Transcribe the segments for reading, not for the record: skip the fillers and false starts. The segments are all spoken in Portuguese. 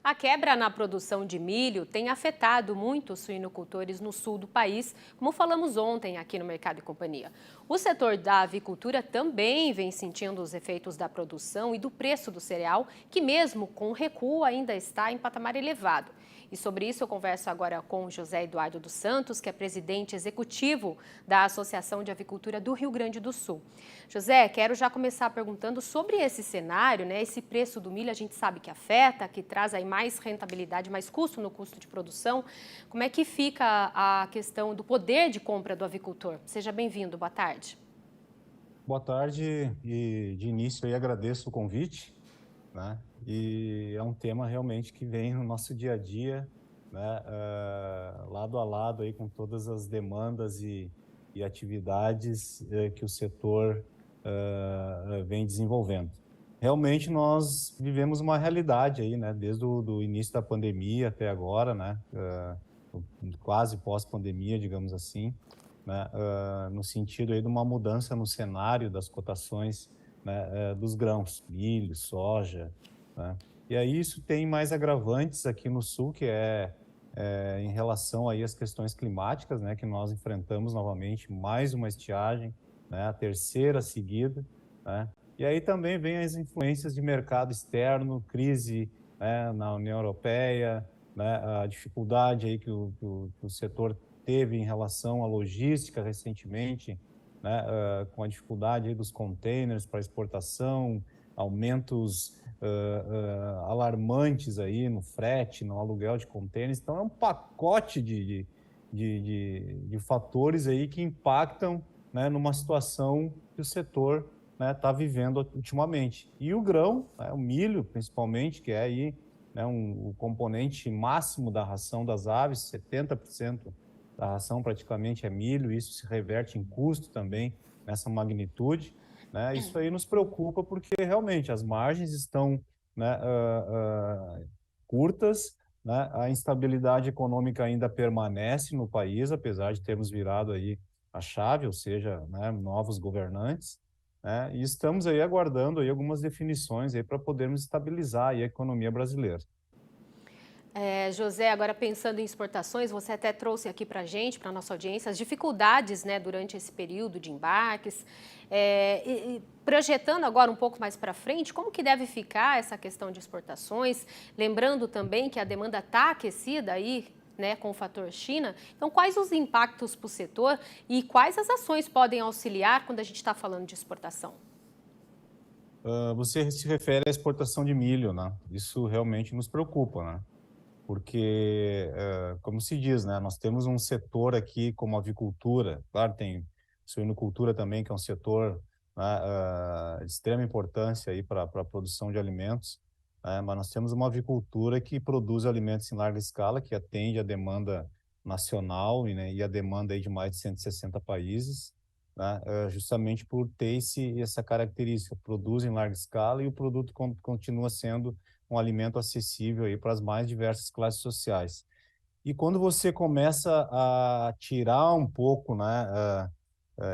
A quebra na produção de milho tem afetado muito os suinocultores no sul do país, como falamos ontem aqui no Mercado e Companhia. O setor da avicultura também vem sentindo os efeitos da produção e do preço do cereal, que mesmo com recuo ainda está em patamar elevado. E sobre isso eu converso agora com o José Eduardo dos Santos, que é presidente executivo da Associação de Avicultura do Rio Grande do Sul. José, quero já começar perguntando sobre esse cenário, né? Esse preço do milho a gente sabe que afeta, que traz aí mais rentabilidade, mais custo no custo de produção. Como é que fica a questão do poder de compra do avicultor? Seja bem-vindo, boa tarde. Boa tarde e de início aí agradeço o convite, né? E é um tema realmente que vem no nosso dia a dia, né? Lado a lado aí com todas as demandas e atividades que o setor vem desenvolvendo. Realmente nós vivemos uma realidade aí, né? Desde o do início da pandemia até agora, né? Quase pós-pandemia, digamos assim, né, no sentido aí de uma mudança no cenário das cotações, né, dos grãos, milho, soja, né? E aí isso tem mais agravantes aqui no sul, que em relação aí às questões climáticas, né, que nós enfrentamos novamente mais uma estiagem, né, a terceira seguida, né? E aí também vem as influências de mercado externo, crise, né, na União Europeia, né, a dificuldade aí que o setor teve em relação à logística recentemente, né, com a dificuldade aí dos containers para exportação, aumentos alarmantes aí no frete, no aluguel de containers. Então, é um pacote de fatores aí que impactam, né, numa situação que o setor, né, está vivendo ultimamente. E o grão, né, o milho, principalmente, que é aí, né, o componente máximo da ração das aves, 70% da ração praticamente é milho, isso se reverte em custo também nessa magnitude, né? Isso aí nos preocupa porque realmente as margens estão, né, curtas, né? A instabilidade econômica ainda permanece no país, apesar de termos virado aí a chave, ou seja, né, novos governantes, né? E estamos aí aguardando aí algumas definições aí para podermos estabilizar aí a economia brasileira. José, agora pensando em exportações, você até trouxe aqui para a gente, para a nossa audiência, as dificuldades, né, durante esse período de embarques. E projetando agora um pouco mais para frente, como que deve ficar essa questão de exportações? Lembrando também que a demanda está aquecida aí, né, com o fator China. Então, quais os impactos para o setor e quais as ações podem auxiliar quando a gente está falando de exportação? Você se refere à exportação de milho, né? Isso realmente nos preocupa, né? Porque, como se diz, né, nós temos um setor aqui como a avicultura, claro, tem suinocultura também, que é um setor, né, de extrema importância aí para a produção de alimentos, né, mas nós temos uma avicultura que produz alimentos em larga escala, que atende a demanda nacional e a demanda aí de mais de 160 países, né, justamente por ter essa característica, produz em larga escala e o produto continua sendo um alimento acessível aí para as mais diversas classes sociais. E quando você começa a tirar um pouco, né,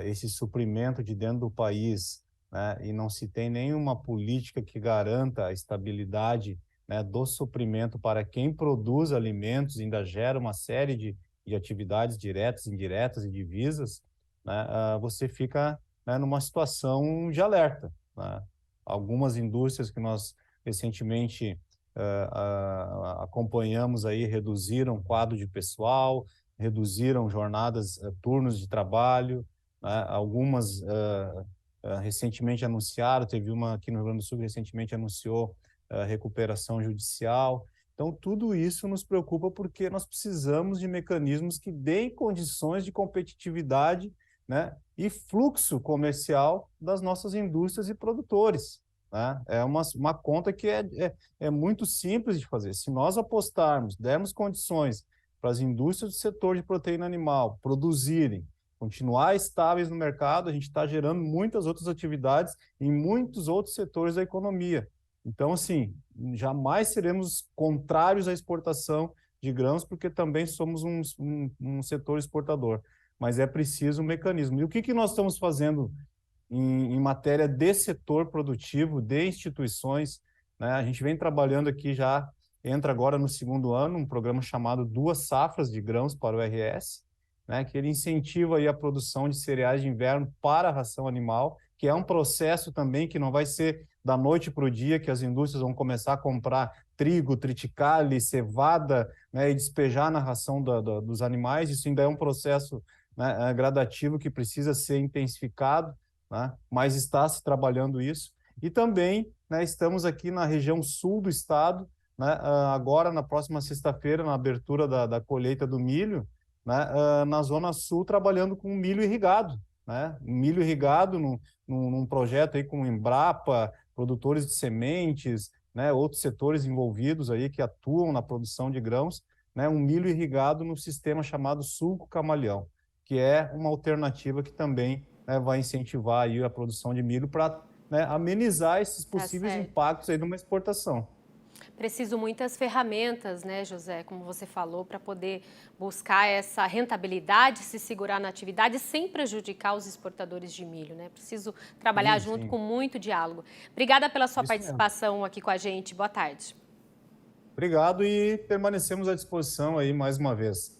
esse suprimento de dentro do país, né, e não se tem nenhuma política que garanta a estabilidade, né, do suprimento para quem produz alimentos, ainda gera uma série de atividades diretas, indiretas e divisas, né, você fica, né, numa situação de alerta, né? Algumas indústrias que nós recentemente acompanhamos aí reduziram o quadro de pessoal, reduziram jornadas, turnos de trabalho, né? Algumas recentemente anunciaram, teve uma aqui no Rio Grande do Sul que recentemente anunciou recuperação judicial. Então, tudo isso nos preocupa porque nós precisamos de mecanismos que deem condições de competitividade, né, e fluxo comercial das nossas indústrias e produtores, né? É uma conta que é muito simples de fazer. Se nós apostarmos, dermos condições para as indústrias do setor de proteína animal produzirem, continuar estáveis no mercado, a gente está gerando muitas outras atividades em muitos outros setores da economia. Então, assim, jamais seremos contrários à exportação de grãos, porque também somos um setor exportador. Mas é preciso um mecanismo. E o que nós estamos fazendo em matéria de setor produtivo, de instituições, né? A gente vem trabalhando aqui já entra agora no segundo ano um programa chamado Duas Safras de Grãos para o RS, né, que ele incentiva aí a produção de cereais de inverno para a ração animal, que é um processo também que não vai ser da noite para o dia que as indústrias vão começar a comprar trigo, triticale, cevada, né, e despejar na ração dos animais. Isso ainda é um processo, né, gradativo que precisa ser intensificado, né, mas está se trabalhando isso. E também, né, estamos aqui na região sul do estado, né, agora na próxima sexta-feira, na abertura da colheita do milho, né, na Zona Sul, trabalhando com milho irrigado, né? Milho irrigado num projeto aí com Embrapa, produtores de sementes, né, outros setores envolvidos aí que atuam na produção de grãos, né, um milho irrigado no sistema chamado sulco camaleão, que é uma alternativa que também, né, vai incentivar aí a produção de milho para, né, amenizar esses possíveis impactos aí de uma exportação. Preciso muitas ferramentas, né, José, como você falou, para poder buscar essa rentabilidade, se segurar na atividade sem prejudicar os exportadores de milho, né? Preciso trabalhar Sim, junto sim. com muito diálogo. Obrigada pela sua Isso mesmo. participação aqui com a gente. Boa tarde. Obrigado e permanecemos à disposição aí mais uma vez.